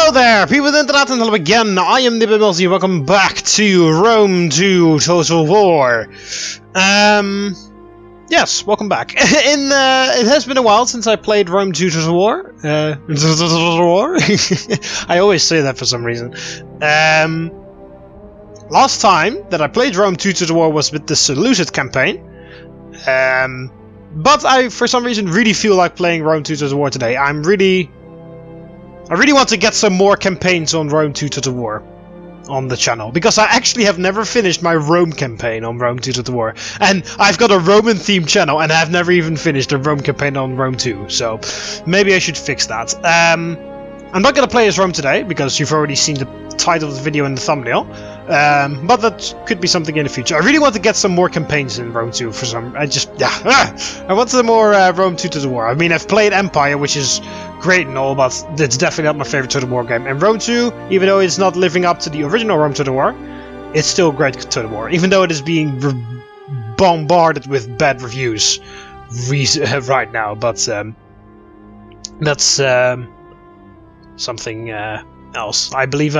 Hello there, people of the internet, and hello again. I am TheMBmulti. Welcome back to Rome 2 Total War. Yes, welcome back. It has been a while since I played Rome 2 Total War. I always say that for some reason. Last time that I played Rome 2 Total War was with the Masaesyli Campaign. But I, for some reason, really feel like playing Rome 2 Total War today. I really want to get some more campaigns on Rome 2 Total War on the channel, because I actually have never finished my Rome campaign on Rome 2 Total War, and I've got a Roman themed channel and I've never even finished a Rome campaign on Rome 2, so maybe I should fix that. I'm not gonna play as Rome today because you've already seen the title of the video and the thumbnail, but that could be something in the future. I really want to get some more campaigns in Rome 2 for some. I want some more Rome 2 Total War. I mean, I've played Empire, which is great and all, but it's definitely not my favorite Total War game. And Rome 2, even though it's not living up to the original Rome Total War, it's still a great Total War, even though it is being bombarded with bad reviews right now. But that's something else. I believe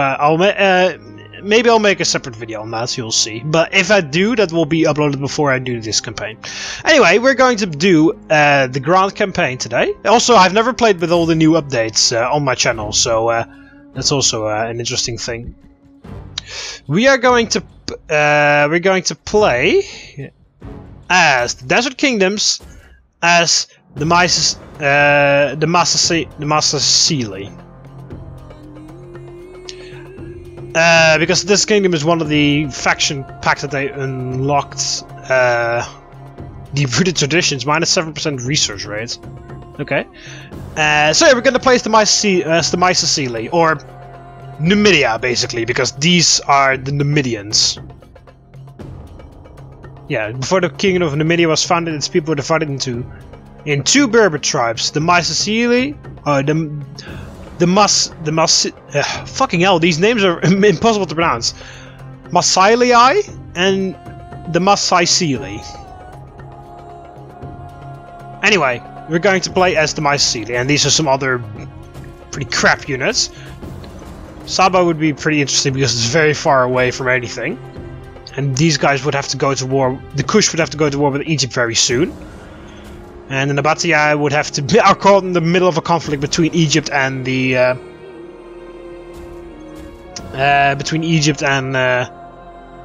maybe I'll make a separate video on that, you'll see. But if I do, that will be uploaded before I do this campaign. Anyway, we're going to do the Grand Campaign today. Also, I've never played with all the new updates on my channel, so that's also an interesting thing. We're going to play as the Desert Kingdoms, as the Masaesyli. Because this kingdom is one of the faction packs that they unlocked. Deep-rooted traditions, minus 7% research rate. Okay. So yeah, we're gonna play as the Masaesyli, or Numidia, basically, because these are the Numidians. Yeah, before the kingdom of Numidia was founded, its people were divided into two Berber tribes: the Masaesyli, fucking hell, these names are impossible to pronounce. Masaesyli and the Masaesyli. Anyway, we're going to play as the Masaesyli, and these are some other pretty crap units. Saba would be pretty interesting because it's very far away from anything. And these guys would have to go to war, the Kush would have to go to war with Egypt very soon. And the Nabatea would have to are caught in the middle of a conflict between Egypt and the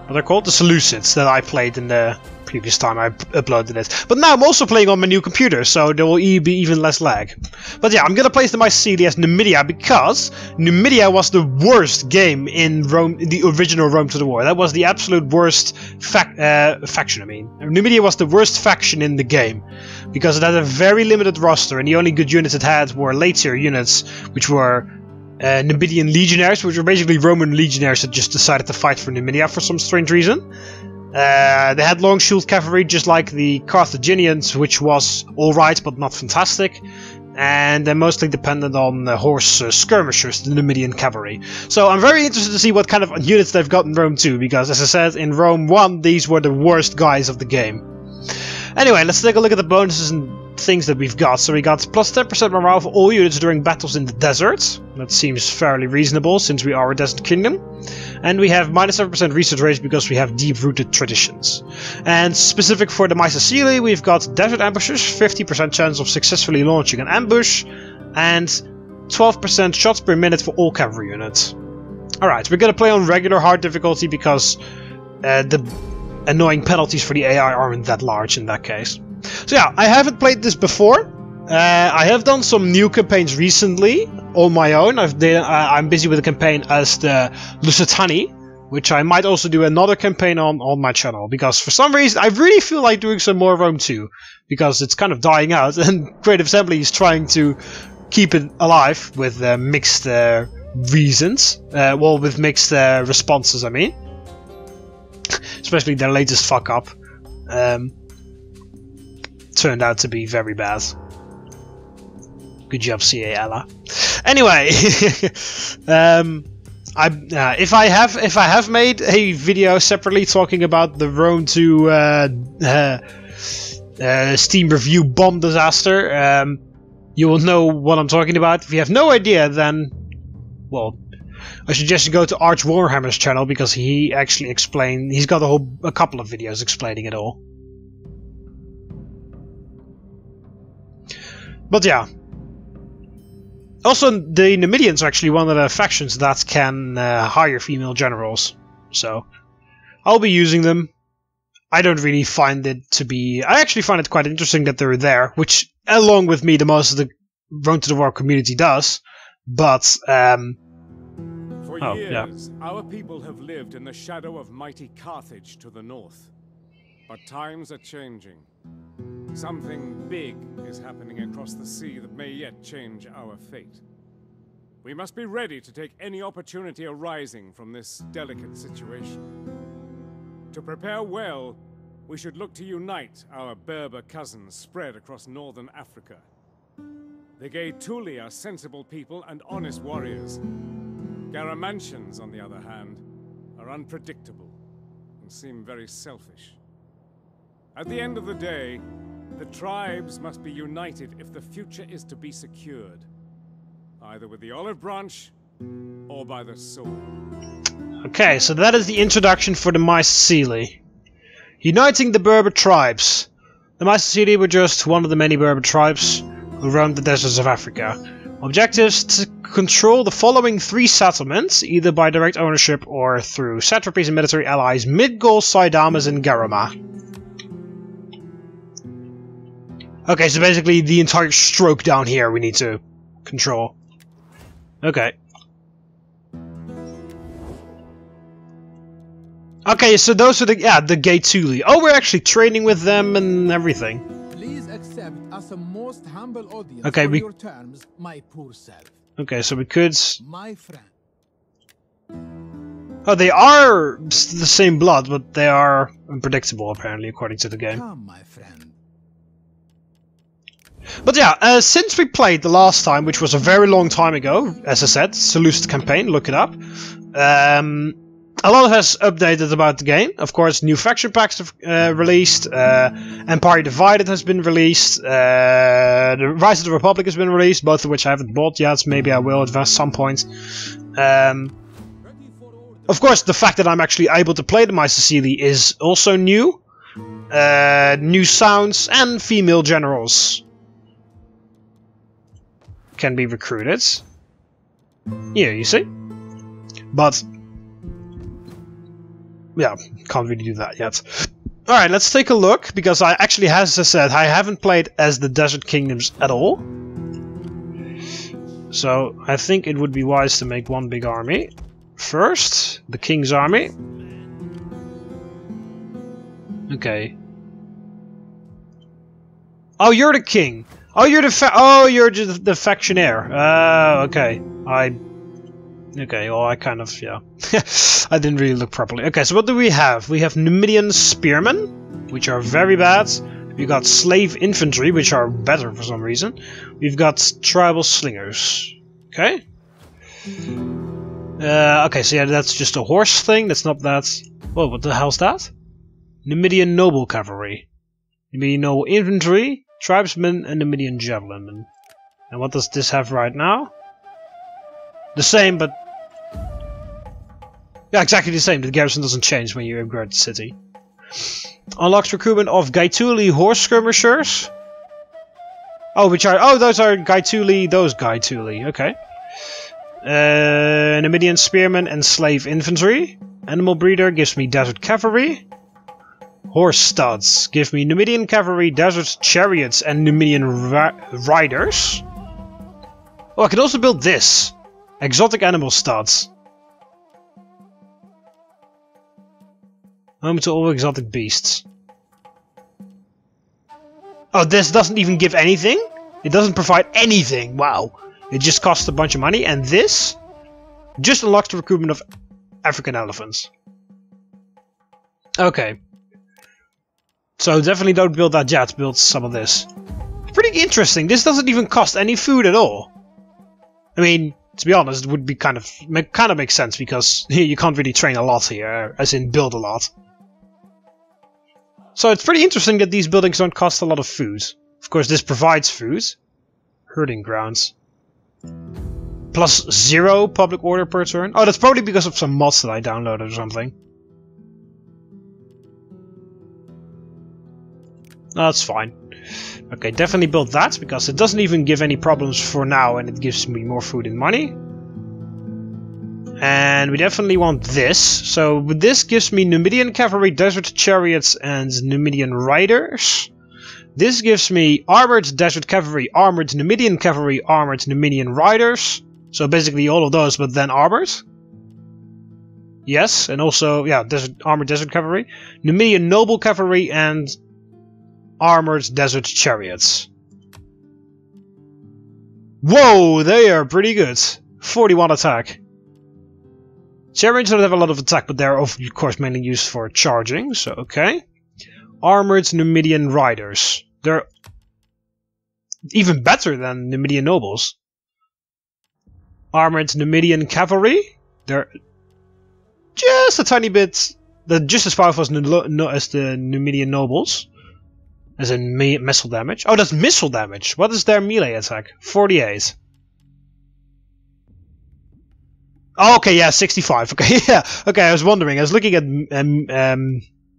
what they're called, the Seleucids, that I played in the previous time I uploaded it. But now I'm also playing on my new computer, so there will be even less lag. But yeah, I'm gonna place the Masaesyli as Numidia because Numidia was the worst game in Rome, in the original Rome Total War. That was the absolute worst faction. I mean, Numidia was the worst faction in the game because it had a very limited roster, and the only good units it had were late-tier units, which were Numidian legionaries, which were basically Roman legionaries that just decided to fight for Numidia for some strange reason. They had long shield cavalry, just like the Carthaginians, which was alright but not fantastic. And they're mostly dependent on horse skirmishers, the Numidian cavalry. So I'm very interested to see what kind of units they've got in Rome 2, because as I said, in Rome 1 these were the worst guys of the game. Anyway, let's take a look at the bonuses and things that we've got. So we got plus 10% morale for all units during battles in the desert. That seems fairly reasonable since we are a desert kingdom. And we have minus 7% research rate because we have deep-rooted traditions. And specific for the Masaesyli, we've got desert ambushes, 50% chance of successfully launching an ambush, and 12% shots per minute for all cavalry units. Alright, we're gonna play on regular hard difficulty because the annoying penalties for the AI aren't that large in that case. So yeah, I haven't played this before. I have done some new campaigns recently on my own. I'm busy with a campaign as the Lusitani, which I might also do another campaign on my channel, because for some reason I really feel like doing some more Rome 2, because it's kind of dying out and Creative Assembly is trying to keep it alive with mixed reasons. Well, with mixed responses, I mean. Especially their latest fuck up turned out to be very bad. Good job, CA Ella. Anyway, if I have made a video separately talking about the Rome 2 Steam review bomb disaster, you will know what I'm talking about. If you have no idea, then well, I suggest you go to Arch Warhammer's channel because he actually explained. He's got a couple of videos explaining it all. But yeah. Also, the Numidians are actually one of the factions that can hire female generals. So, I'll be using them. I don't really find it to be... I actually find it quite interesting that they're there, which, along with me, the most of the Rome to the War community does. But, For years, our people have lived in the shadow of mighty Carthage to the north. But times are changing. Something big is happening across the sea that may yet change our fate. We must be ready to take any opportunity arising from this delicate situation. To prepare well, we should look to unite our Berber cousins spread across northern Africa. The Gaetuli are sensible people and honest warriors. Garamantians, on the other hand, are unpredictable and seem very selfish. At the end of the day, the tribes must be united if the future is to be secured, either with the olive branch or by the sword. Okay, so that is the introduction for the Masaesyli. Uniting the Berber tribes. The Masaesyli were just one of the many Berber tribes who roamed the deserts of Africa. Objectives: to control the following 3 settlements, either by direct ownership or through satrapies and military allies: Midgol, Saidamas and Garama. Okay, so basically the entire stroke down here we need to control. Okay. Okay, so those are the Gaetuli. Oh, we're actually training with them and everything. Please accept as a most humble audience okay, for your terms, my poor self. Okay, so we could... My friend. Oh, they are the same blood, but they are unpredictable, apparently, according to the game. Come, my friend. But yeah, since we played the last time, which was a very long time ago, as I said, Seleucid Campaign, look it up. A lot has updated about the game. Of course, new faction packs have released. Empire Divided has been released. The Rise of the Republic has been released, both of which I haven't bought yet. Maybe I will at some point. Of course, the fact that I'm actually able to play the Masaesyli is also new. New sounds and female generals can be recruited. Yeah, you see? But yeah, can't really do that yet. Alright, let's take a look, because I actually, as I said, I haven't played as the Desert Kingdoms at all. So, I think it would be wise to make one big army. First, the King's army. Okay. Oh, you're the king! Oh, you're the the factionaire. Okay. Okay, well, I kind of, yeah. I didn't really look properly. Okay, so what do we have? We have Numidian spearmen, which are very bad. We've got slave infantry, which are better for some reason. We've got tribal slingers. Okay. Okay, so yeah, that's just a horse thing. That's not that... Whoa, what the hell's that? Numidian noble cavalry. Numidian noble infantry, tribesmen, and Numidian javelinmen. And what does this have right now? The same, but... Yeah, exactly the same. The garrison doesn't change when you upgrade the city. Unlocks recruitment of Gaetuli horse skirmishers. Oh, which are... Oh, those are Gaetuli... Those Gaetuli, okay. Numidian spearmen and slave infantry. Animal breeder gives me desert cavalry. Horse studs give me Numidian cavalry, desert chariots, and Numidian riders. Oh, I can also build this. Exotic animal studs. Home to all exotic beasts. Oh, this doesn't even give anything? It doesn't provide anything. Wow. It just costs a bunch of money. And this just unlocks the recruitment of African elephants. Okay. So definitely don't build that yet. Build some of this. Pretty interesting. This doesn't even cost any food at all. I mean, to be honest, it would be kind of makes sense because you can't really train a lot here, as in build a lot. So it's pretty interesting that these buildings don't cost a lot of food. Of course, this provides food. Herding grounds. plus 0 public order per turn. Oh, that's probably because of some mods that I downloaded or something. No, that's fine. Okay, definitely build that, because it doesn't even give any problems for now, and it gives me more food and money. And we definitely want this. So this gives me Numidian cavalry, desert chariots, and Numidian riders. This gives me armored desert cavalry, armored Numidian cavalry, armored Numidian riders. So basically all of those, but then armored. Yes, and also, yeah, armored desert cavalry. Numidian noble cavalry and armored desert chariots. Whoa, they are pretty good. 41 attack. Chariots don't have a lot of attack, but they're of course mainly used for charging, so okay. Armored Numidian riders. They're even better than Numidian nobles. Armored Numidian cavalry. They're just a tiny bit... They're just as powerful as the Numidian nobles. As in missile damage. Oh, that's missile damage. What is their melee attack? 48. Oh, okay, yeah, 65. Okay, yeah. Okay, I was wondering. I was looking at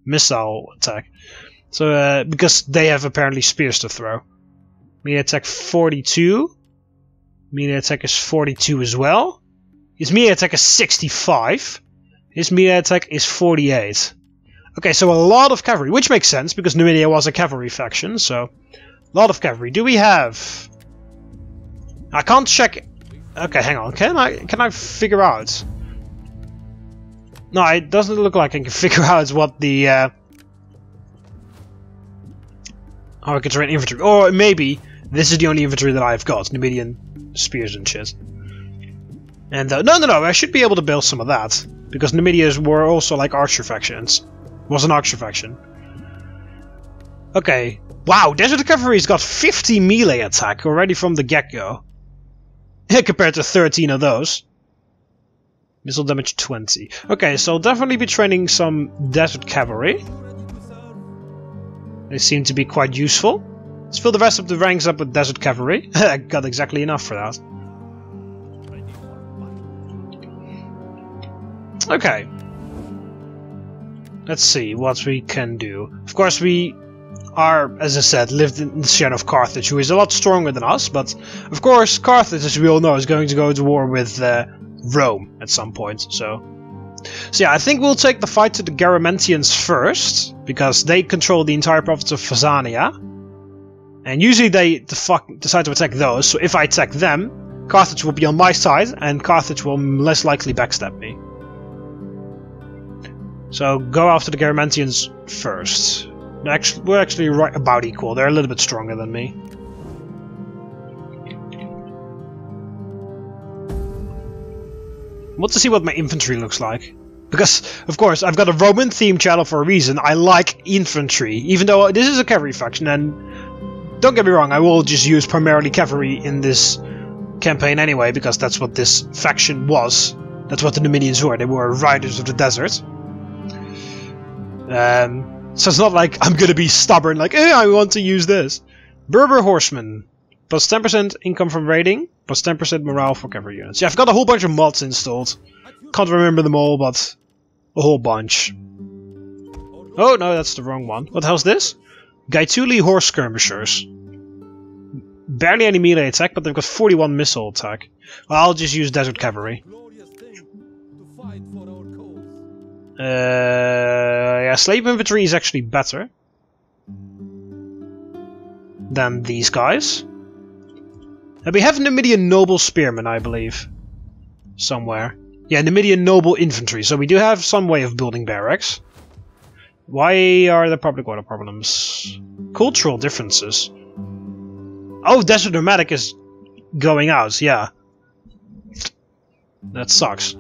missile attack. So, because they have apparently spears to throw. Melee attack 42. Melee attack is 42 as well. His melee attack is 65. His melee attack is 48. Okay, so a lot of cavalry, which makes sense because Numidia was a cavalry faction, so a lot of cavalry. Do we have? I can't check. Okay, hang on. Can I figure out? No, it doesn't look like I can figure out what the how I can train infantry. Or maybe this is the only infantry that I've got, Numidian spears and shit. And no, I should be able to build some of that because Numidians were also like archer factions. Was an archer faction. Okay. Wow, Desert Cavalry's got 50 melee attack already from the get-go. Compared to 13 of those. Missile damage 20. Okay, so I'll definitely be training some Desert Cavalry. They seem to be quite useful. Let's fill the rest of the ranks up with Desert Cavalry. I got exactly enough for that. Okay. Let's see what we can do. Of course, we are, as I said, lived in the shadow of Carthage, who is a lot stronger than us. But, of course, Carthage, as we all know, is going to go to war with Rome at some point. So yeah, I think we'll take the fight to the Garamantians first, because they control the entire province of Phasania. And usually they decide to attack those, so if I attack them, Carthage will be on my side, and Carthage will less likely backstab me. So go after the Garamantians first. We're actually right about equal. They're a little bit stronger than me. I want to see what my infantry looks like. Because, of course, I've got a Roman themed channel for a reason. I like infantry. Even though this is a cavalry faction, and don't get me wrong, I will just use primarily cavalry in this campaign anyway, because that's what this faction was. That's what the Numidians were. They were riders of the desert. So it's not like I'm gonna be stubborn, like, I want to use this. Berber Horsemen. Plus 10% income from raiding, plus 10% morale for cavalry units. Yeah, I've got a whole bunch of mods installed. Can't remember them all, but a whole bunch. Oh, no, that's the wrong one. What the hell's this? Gaetuli Horse Skirmishers. Barely any melee attack, but they've got 41 missile attack. Well, I'll just use Desert Cavalry. Yeah, slave infantry is actually better than these guys. And we have Numidian noble spearmen, I believe, somewhere. Yeah, Numidian noble infantry. So we do have some way of building barracks. Why are there public order problems? Cultural differences. Oh, Desert Nomadic is going out. Yeah, that sucks.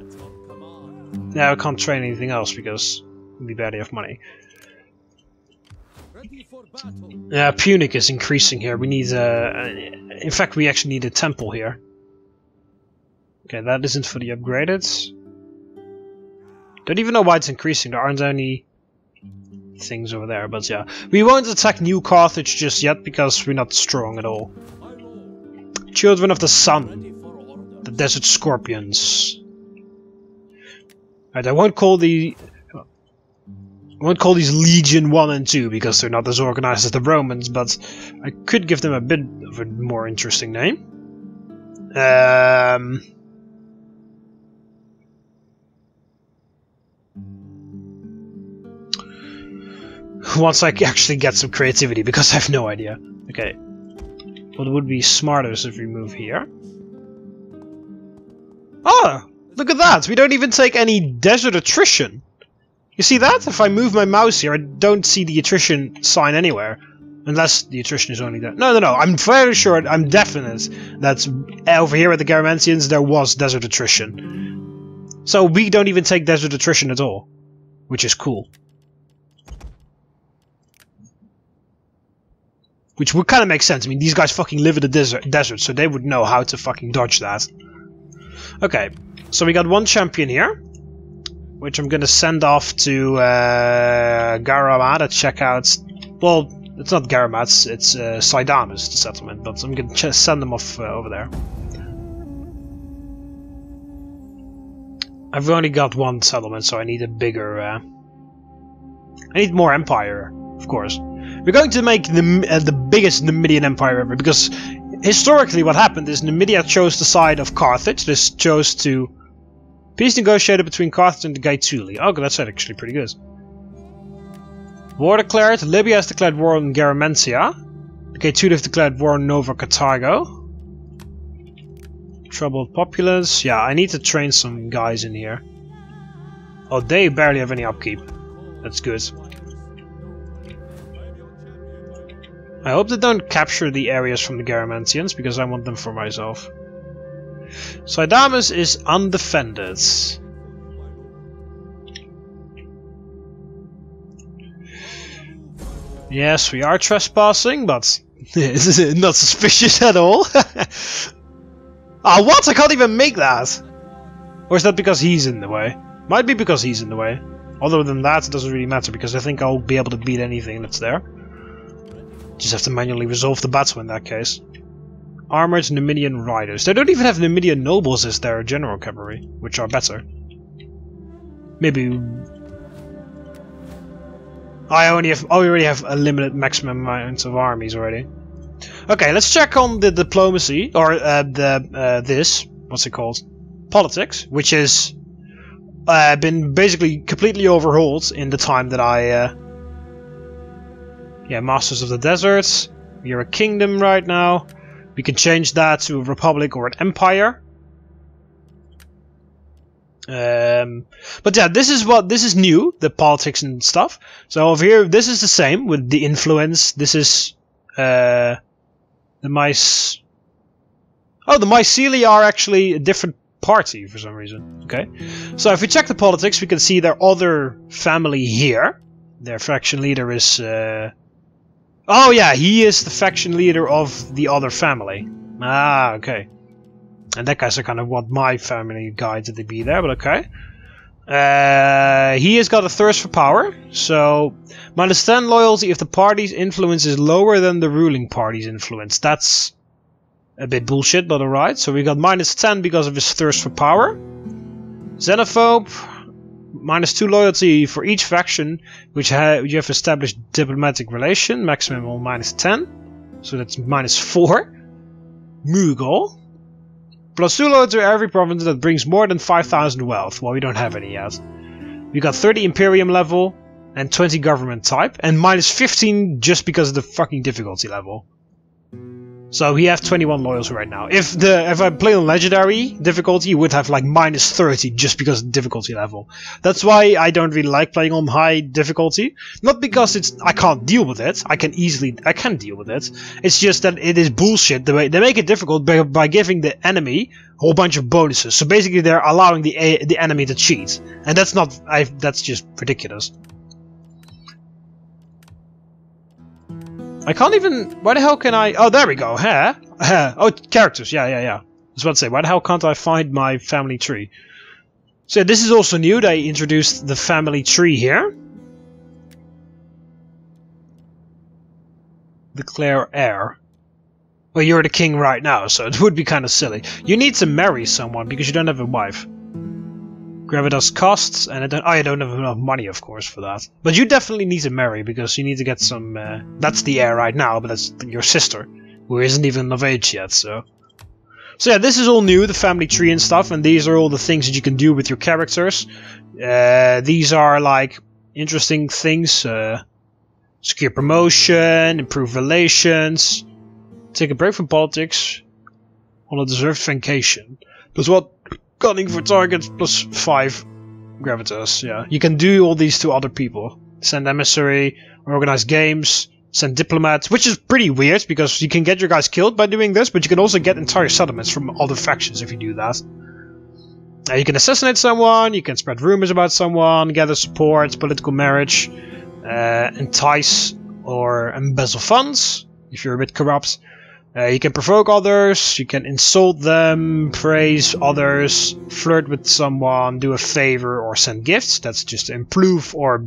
Now I can't train anything else because we barely have money. Yeah, Punic is increasing here. We need in fact, we actually need a temple here. Okay, that isn't fully upgraded. Don't even know why it's increasing. There aren't any things over there, but yeah. We won't attack New Carthage just yet because we're not strong at all. Children of the Sun. The Desert Scorpions. Right, I won't call these Legion 1 and 2 because they're not as organized as the Romans, but I could give them a bit of a more interesting name. Once I actually get some creativity, because I have no idea. Okay. What would be smartest if we move here? Oh! Look at that! We don't even take any desert attrition! You see that? If I move my mouse here, I don't see the attrition sign anywhere. Unless the attrition is only there. No, I'm very sure, I'm definite that over here at the Garamantians there was desert attrition. So we don't even take desert attrition at all. Which is cool. Which would kind of make sense. I mean, these guys fucking live in the desert, so they would know how to fucking dodge that. Okay, so we got one champion here, which I'm gonna send off to Garama to check out. Well, it's not Garama, it's Saidamus, the settlement, but I'm gonna send them off over there. I've only got one settlement, so I need a bigger. I need more empire, of course. We're going to make the biggest Numidian empire ever, because historically what happened is Numidia chose the side of Carthage. This chose to peace negotiated between Carthage and the Gaetuli. Oh, that's actually pretty good. War declared. Libya has declared war on Garamentia. The Gaetuli have declared war on Nova Carthago. Troubled populace. Yeah, I need to train some guys in here. Oh, they barely have any upkeep. That's good. I hope they don't capture the areas from the Garamantians, because I want them for myself. Saidamus is undefended. Yes, we are trespassing, but this is not suspicious at all. Ah, what? I can't even make that! Or is that because he's in the way? Might be because he's in the way. Other than that, it doesn't really matter, because I think I'll be able to beat anything that's there. Just have to manually resolve the battle in that case. Armored Numidian riders. They don't even have Numidian nobles as their general cavalry, which are better. Maybe. I already have a limited maximum amount of armies already. Okay, let's check on the diplomacy or what's it called? Politics, which has been basically completely overhauled in the time that I. Yeah, Masters of the Deserts. We're a kingdom right now. We can change that to a republic or an empire. But yeah, this is new, the politics and stuff. So over here, this is the same with the influence. This is the Masaesyli are actually a different party for some reason. Okay, so if we check the politics, we can see their other family here. Their faction leader is. Oh yeah, he is the faction leader of the other family. Ah, okay. And that guy's kind of what my family guided to be there, but okay. He has got a thirst for power, so -10 loyalty if the party's influence is lower than the ruling party's influence. That's a bit bullshit, but alright. So we got -10 because of his thirst for power. Xenophobe. -2 loyalty for each faction which you have established diplomatic relation, maximum on -10, so that's -4. Mughal. +2 loyalty to every province that brings more than 5,000 wealth. Well, we don't have any yet. We got 30 Imperium level and 20 government type, and -15 just because of the fucking difficulty level. So we have 21 loyalty right now. If I play on legendary difficulty, you would have like -30 just because of the difficulty level. That's why I don't really like playing on high difficulty. Not because I can't deal with it. I can deal with it. It's just that it is bullshit. The way they make it difficult by giving the enemy a whole bunch of bonuses. So basically, they're allowing the enemy to cheat, and that's just ridiculous. I can't even... Why the hell can I... Oh, there we go. Oh, characters. Yeah. I was about to say, why the hell can't I find my family tree? So this is also new. They introduced the family tree here. Declare heir. Well, you're the king right now, so it would be kind of silly. You need to marry someone because you don't have a wife. Gravitas costs, and I don't have enough money, of course, for that. But you definitely need to marry because you need to get some. That's the heir right now, but that's your sister, who isn't even of age yet. So yeah, this is all new, the family tree and stuff, and these are all the things that you can do with your characters. These are like interesting things: secure promotion, improve relations, take a break from politics on a deserved vacation. Plus what? Gunning for targets plus 5 gravitas. Yeah, you can do all these to other people. Send emissary, organize games, send diplomats, which is pretty weird because you can get your guys killed by doing this, but you can also get entire settlements from other factions if you do that. You can assassinate someone, you can spread rumors about someone, gather support, political marriage, entice or embezzle funds if you're a bit corrupt. You can provoke others, you can insult them, praise others, flirt with someone, do a favor or send gifts. That's just to improve or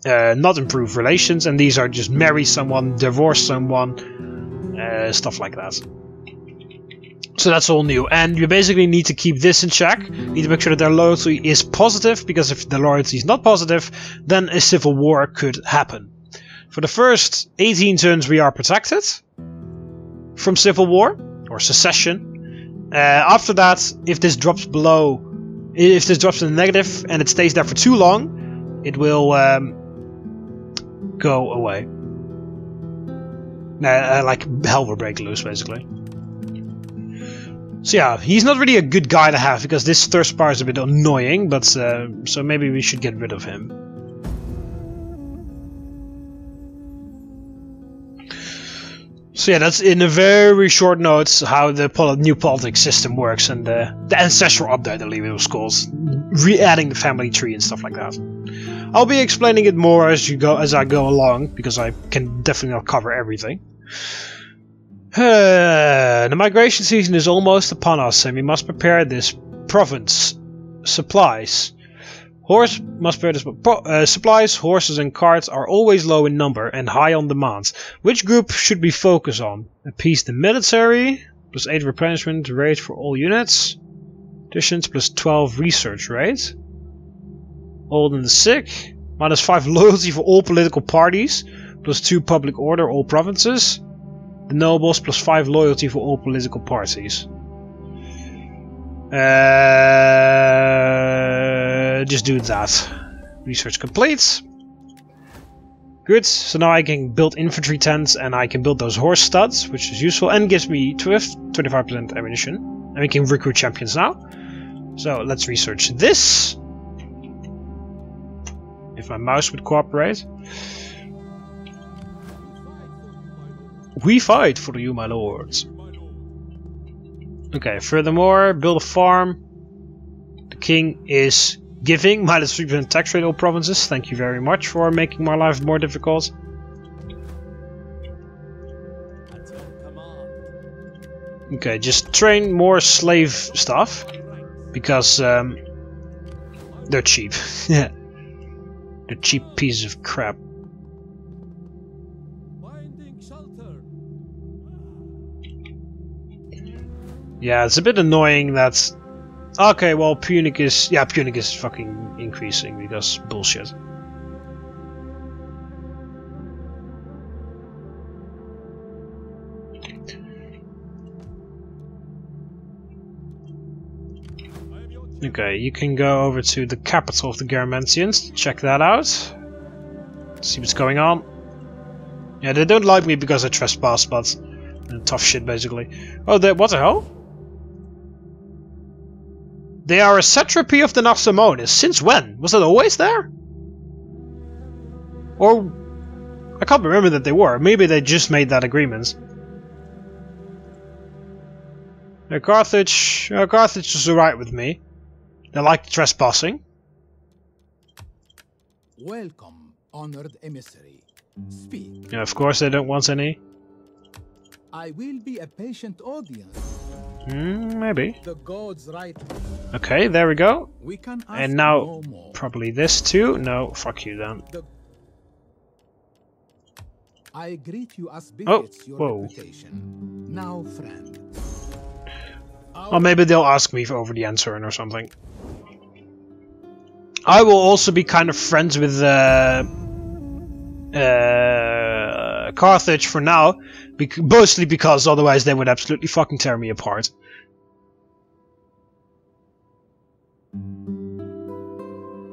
not improve relations, and these are just marry someone, divorce someone, stuff like that. So that's all new, and you basically need to keep this in check. You need to make sure that their loyalty is positive, because if the loyalty is not positive, then a civil war could happen. For the first 18 turns we are protected from civil war or secession. After that, if this drops if this drops to the negative and it stays there for too long, it will go away. Like hell will break loose, basically. So yeah, he's not really a good guy to have because this third spar is a bit annoying, but so maybe we should get rid of him. So yeah, that's in a very short notes how the new politics system works, and the ancestral update, I believe it was called, re-adding the family tree and stuff like that. I'll be explaining it more as I go along, because I can definitely not cover everything. The migration season is almost upon us, and we must prepare this province. Supplies. Supplies, horses and carts are always low in number and high on demand. Which group should we focus on? Appease the military, plus 8 replenishment rate for all units. Additions, plus 12 research rate. Old and the sick, minus 5 loyalty for all political parties, plus 2 public order all provinces. The nobles, plus 5 loyalty for all political parties. Just do that. Research complete. Good, so now I can build infantry tents and I can build those horse studs, which is useful and gives me 25% ammunition. And we can recruit champions now. So let's research this. If my mouse would cooperate. We fight for you, my lords. Okay, furthermore, build a farm. The king is giving minus 3% tax rate all provinces. Thank you very much for making my life more difficult. Okay, just train more slave stuff because they're cheap. Yeah, they're cheap pieces of crap. Yeah, it's a bit annoying that. Okay, well, Punic is fucking increasing because bullshit. Okay, you can go over to the capital of the Garmantians, check that out. See what's going on. Yeah, they don't like me because I trespass, but tough shit basically. Oh, what the hell? They are a satrapy of the Narcomonis. Since when? Was that always there? Or I can't remember that they were. Maybe they just made that agreement. Carthage is alright with me. They like trespassing. Welcome, honored emissary. Speak. Yeah, of course they don't want any. I will be a patient audience. Maybe. The gods right. Okay, there we go. We can ask and now no more. probably this too. No, fuck you then. I greet you as Oh, befits your whoa. reputation. Now, friend. Or maybe they'll ask me over the answer or something. I will also be kind of friends with Carthage for now, mostly because otherwise they would absolutely fucking tear me apart.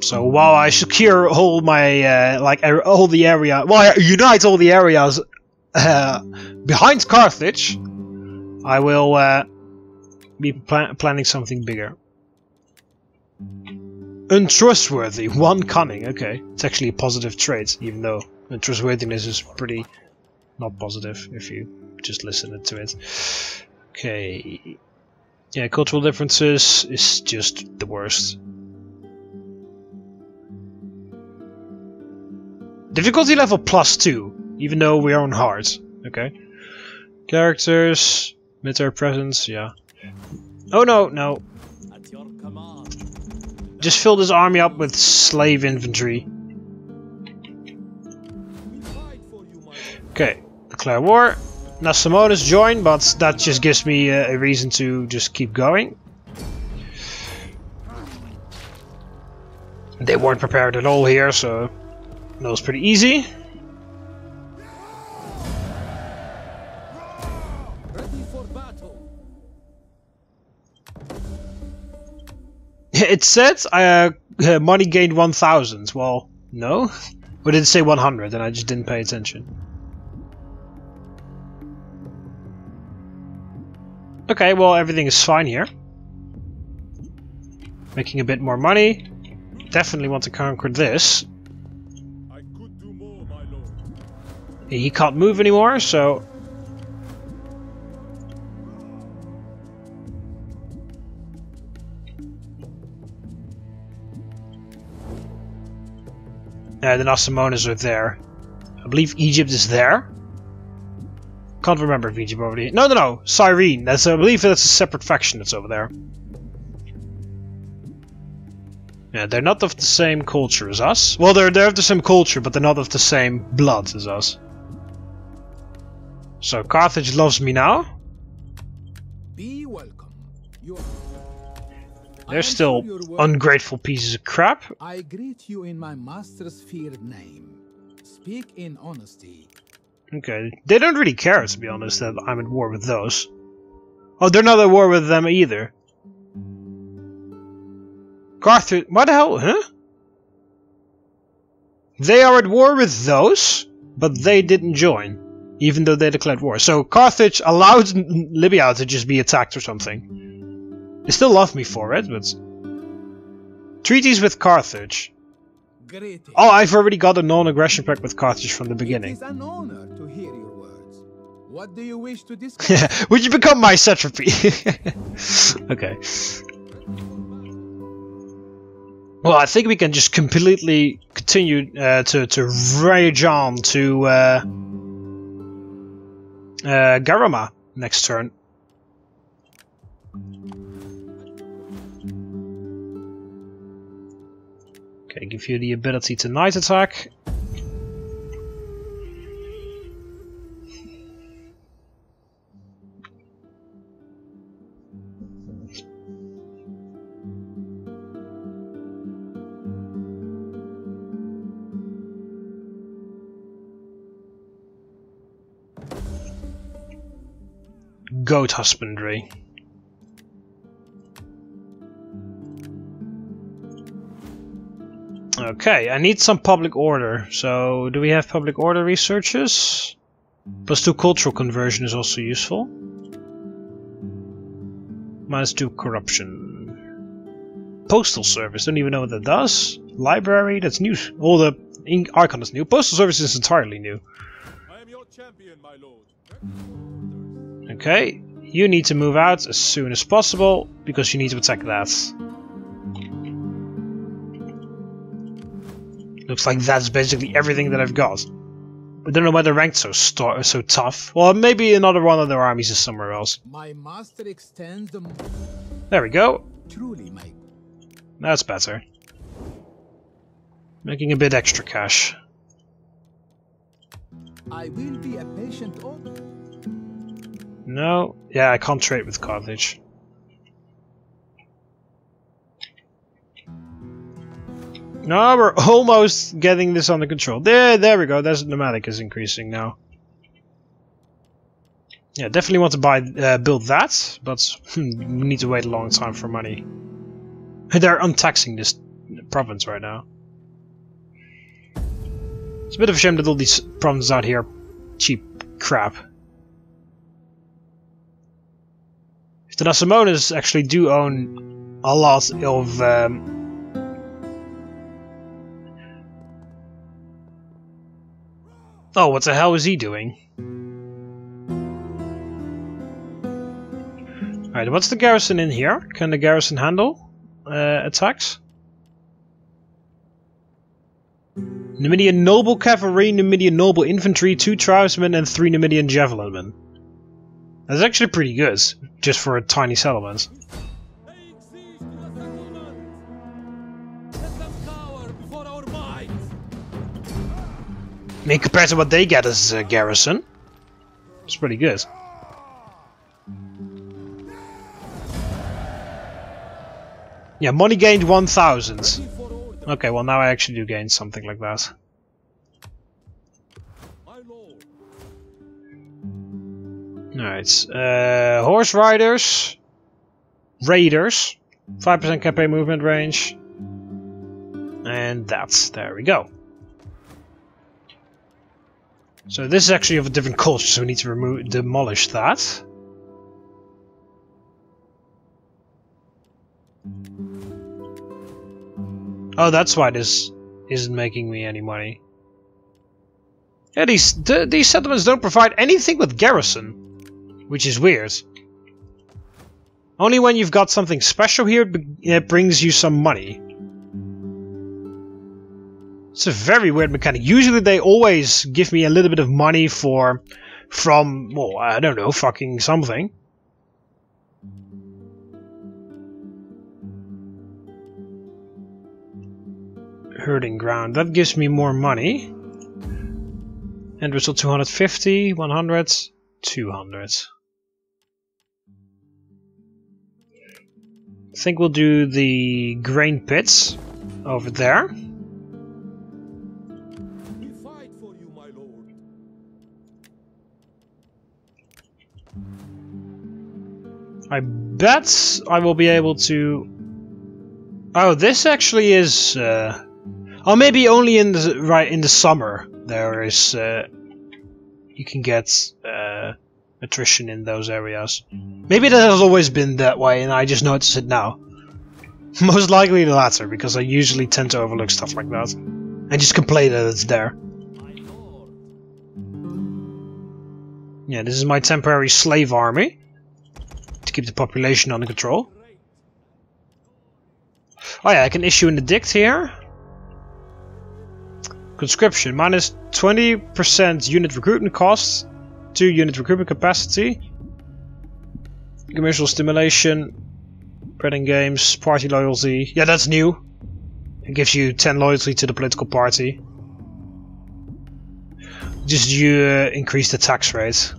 So while I secure all my all the area, well, I unite all the areas behind Carthage, I will be planning something bigger. Untrustworthy, 1 cunning. Okay, it's actually a positive trait, even though untrustworthiness is pretty not positive if you just listen to it. Okay, yeah, cultural differences is just the worst. Difficulty level +2, even though we are on hard. Okay. Characters, military presence, yeah. Oh no, no. At your command. Just fill this army up with slave infantry. Okay, declare war. Now Simonis join, but that just gives me a reason to just keep going. They weren't prepared at all here, so that was pretty easy. Ready for battle. It said money gained 1,000. Well, no. Or did it say 100 and I just didn't pay attention? Okay, well everything is fine here. Making a bit more money. Definitely want to conquer this. He can't move anymore, so... the Nasamonas are there. I believe Egypt is there. Can't remember if Egypt already... No, Cyrene. I believe that's a separate faction that's over there. Yeah, they're not of the same culture as us. Well, they're of the same culture, but they're not of the same blood as us. So Carthage loves me now. Be welcome. They're still ungrateful pieces of crap. I greet you in my master's feared name. Speak in honesty. Okay, they don't really care, to be honest, that I'm at war with those. Oh, they're not at war with them either. Carthage, what the hell, huh? They are at war with those, but they didn't join, even though they declared war. So Carthage allowed Libya to just be attacked or something. They still love me for it, but... Treaties with Carthage. Greetings. Oh, I've already got a non-aggression pact with Carthage from the beginning. It is an honor to hear your words. What do you wish to discuss? Would you become my satrapy? Okay. Well, I think we can just completely continue to rage on to Garama next turn. Okay, give you the ability to night attack. Goat husbandry. Okay, I need some public order. So, do we have public order researches? +2 cultural conversion is also useful. -2 corruption. Postal service, don't even know what that does. Library, that's new. All the icon is new. Postal service is entirely new. I am your champion, my lord. Okay, you need to move out as soon as possible, because you need to attack that. Looks like that's basically everything that I've got. I don't know why they're ranked so tough. Well, maybe another one of their armies is somewhere else. My master extends the... There we go. Truly, my... That's better. Making a bit extra cash. I will be a patient owner. No. Yeah, I can't trade with Carthage. No, we're almost getting this under control. There we go. There's nomadic is increasing now. Yeah, definitely want to build that, but we need to wait a long time for money. They're untaxing this province right now. It's a bit of a shame that all these provinces out here are cheap crap. If the Nasamones actually do own a lot of oh, what the hell is he doing? Alright, what's the garrison in here? Can the garrison handle attacks? Numidian noble cavalry, Numidian noble infantry, 2 tribesmen and 3 Numidian javelinmen. That's actually pretty good, just for a tiny settlement. I mean, compared to what they get as a garrison, it's pretty good. Yeah, money gained 1,000. Okay, well now I actually do gain something like that. Alright, horse riders, raiders, 5% campaign movement range, and there we go. So this is actually of a different culture, so we need to demolish that. Oh, that's why this isn't making me any money. Yeah, these settlements don't provide anything with garrison, which is weird. Only when you've got something special here, it brings you some money. It's a very weird mechanic. Usually they always give me a little bit of money from, well, I don't know, fucking something. Herding ground, that gives me more money. End result 250, 100, 200. I think we'll do the grain pits over there. We fight for you, my lord. I bet I will be able to. Oh, this actually is. Oh, maybe only in the summer there is. You can get attrition in those areas. Maybe that has always been that way, and I just noticed it now. Most likely the latter, because I usually tend to overlook stuff like that, and just complain that it's there. Yeah, this is my temporary slave army to keep the population under control. Oh yeah, I can issue an edict here. Conscription, minus 20% unit recruitment costs, 2 unit recruitment capacity, commercial stimulation, breeding games, party loyalty. Yeah, that's new. It gives you 10 loyalty to the political party. Just you increase the tax rate.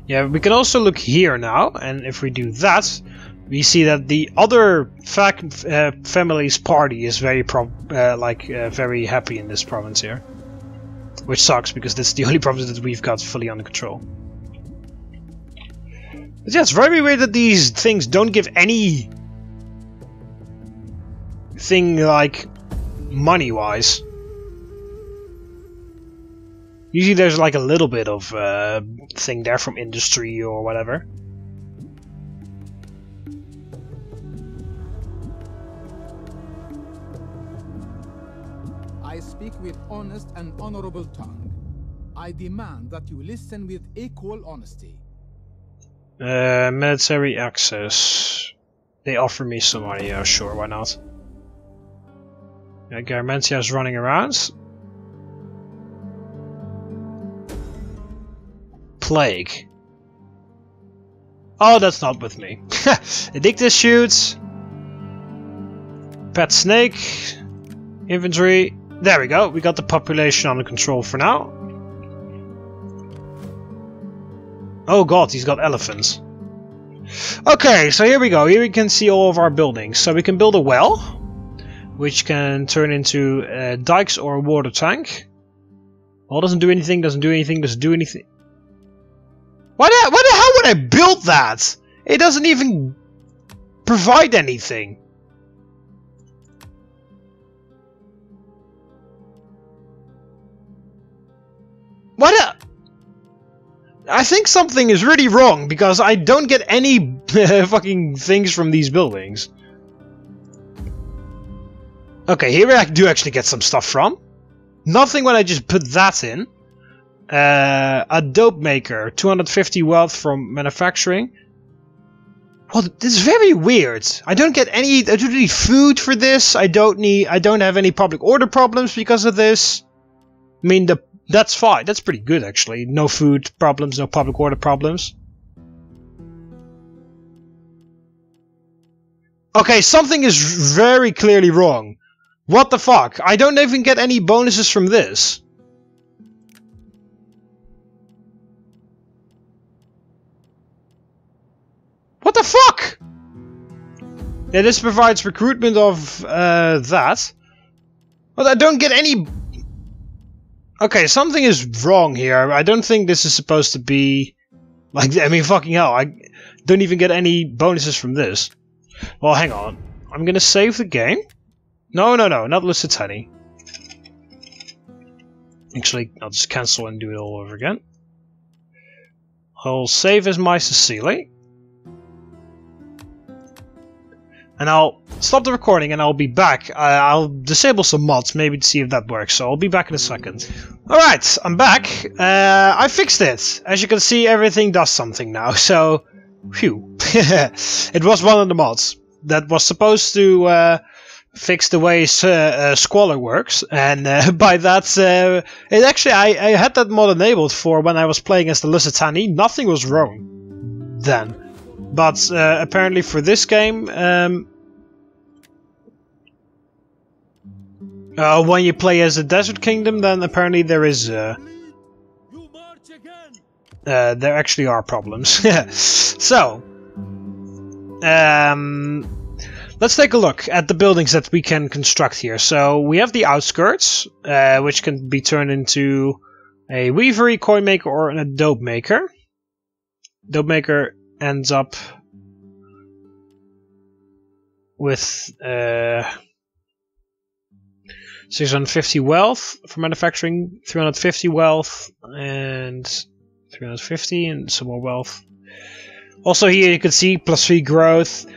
Yeah, we can also look here now, and if we do that, we see that the other family's party is very very happy in this province here, which sucks because that's the only province that we've got fully under control. But yeah, it's very weird that these things don't give any thing like money-wise. Usually there's like a little bit of thing there from industry or whatever. I speak with honest and honorable tongue. I demand that you listen with equal honesty. Military access. They offer me some money, yeah, sure, why not? Yeah, Garmentia running around. Plague. Oh, that's not with me. Edictus shoots. Pet snake. Inventory. There we go. We got the population under control for now. Oh god, he's got elephants. Okay, so here we go. Here we can see all of our buildings. So we can build a well, which can turn into dikes or a water tank. Well, doesn't do anything, doesn't do anything, doesn't do anything. Why the hell would I build that? It doesn't even provide anything. I think something is really wrong, because I don't get any fucking things from these buildings. Okay, here I do actually get some stuff from. Nothing when I just put that in. A dope maker, 250 wealth from manufacturing. Well, this is very weird. I don't get any. I don't need food for this. I don't have any public order problems because of this. I mean, that's fine. That's pretty good, actually. No food problems, no public order problems. Okay, something is very clearly wrong. What the fuck? I don't even get any bonuses from this. What the fuck? Yeah, this provides recruitment of that. But I don't get any... Okay, something is wrong here. I don't think this is supposed to be... Like, I mean, fucking hell. I don't even get any bonuses from this. Well, hang on. I'm gonna save the game. No, not Lusitani. Actually, I'll just cancel and do it all over again. I'll save as Masaesyli. And I'll stop the recording and I'll be back. I'll disable some mods, maybe to see if that works, so I'll be back in a second. Alright, I'm back. I fixed it. As you can see, everything does something now, so... Phew. It was one of the mods that was supposed to fix the way Squalor works, and by that... it actually, I had that mod enabled for when I was playing as the Lusitani. Nothing was wrong then. But apparently for this game, when you play as a Desert Kingdom, then apparently there is there actually are problems. So, let's take a look at the buildings that we can construct here. So we have the outskirts, which can be turned into a weavery, coin maker, or a dope maker. Dope maker ends up with 650 wealth for manufacturing, 350 wealth, and 350 and some more wealth. Also here you can see +3 growth,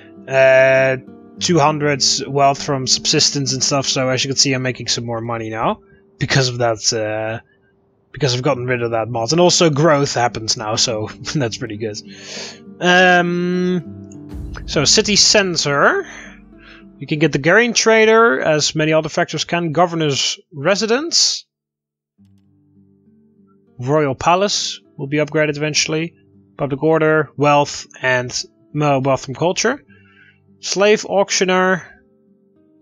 200 wealth from subsistence and stuff, so as you can see I'm making some more money now because of that, because I've gotten rid of that mod. And also growth happens now, so that's pretty good. So city center. You can get the grain trader, as many other factors can. Governor's residence. Royal palace will be upgraded eventually. Public order, wealth, and wealth from culture. Slave auctioneer.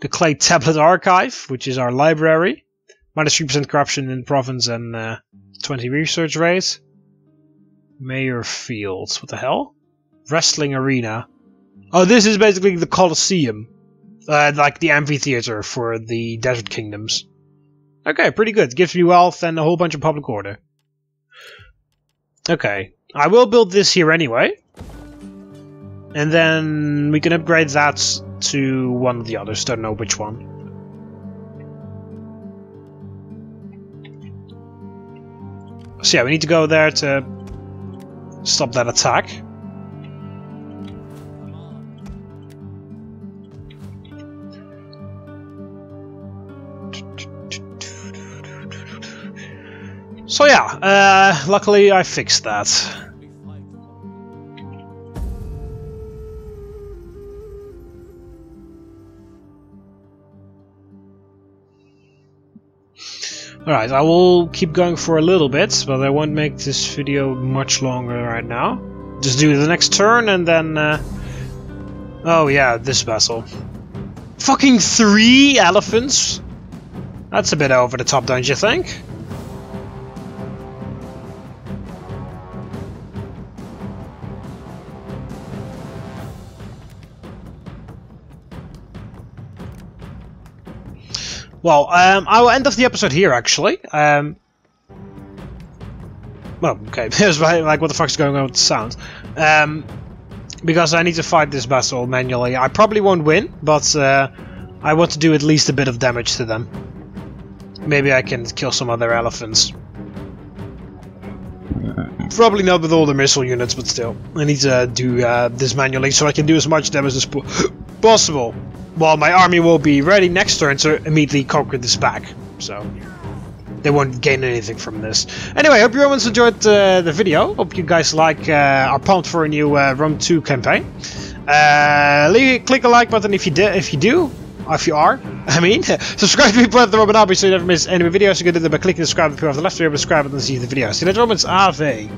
The clay tablet archive, which is our library. -3% corruption in the province and 20 research rate. Mayor Fields. What the hell? Wrestling arena. Oh, this is basically the Colosseum. Like the amphitheater for the Desert Kingdoms. Okay, pretty good. Gives me wealth and a whole bunch of public order. Okay, I will build this here anyway. And then we can upgrade that to one of the others. Don't know which one. So yeah, we need to go there to stop that attack. So yeah, luckily I fixed that. Alright, I will keep going for a little bit, but I won't make this video much longer right now. Just do the next turn and then... oh yeah, this vessel. Fucking 3 elephants? That's a bit over the top, don't you think? Well, I will end off the episode here, actually. Well, okay, it was like, what the fuck's going on with the sound? Because I need to fight this battle manually. I probably won't win, but I want to do at least a bit of damage to them. Maybe I can kill some other elephants. Probably not with all the missile units, but still. I need to do this manually so I can do as much damage as possible. Well, my army will be ready next turn to immediately conquer this back. So they won't gain anything from this. Anyway, I hope you everyone's enjoyed the video. Hope you guys are pumped for a new Rome 2 campaign. Click the like button if you are. I mean, subscribe to be part of the TheMBmulti so you never miss any videos. You can do that by clicking subscribe if you have the left ear, subscribe button to see the videos. See you later, Romans. Ave.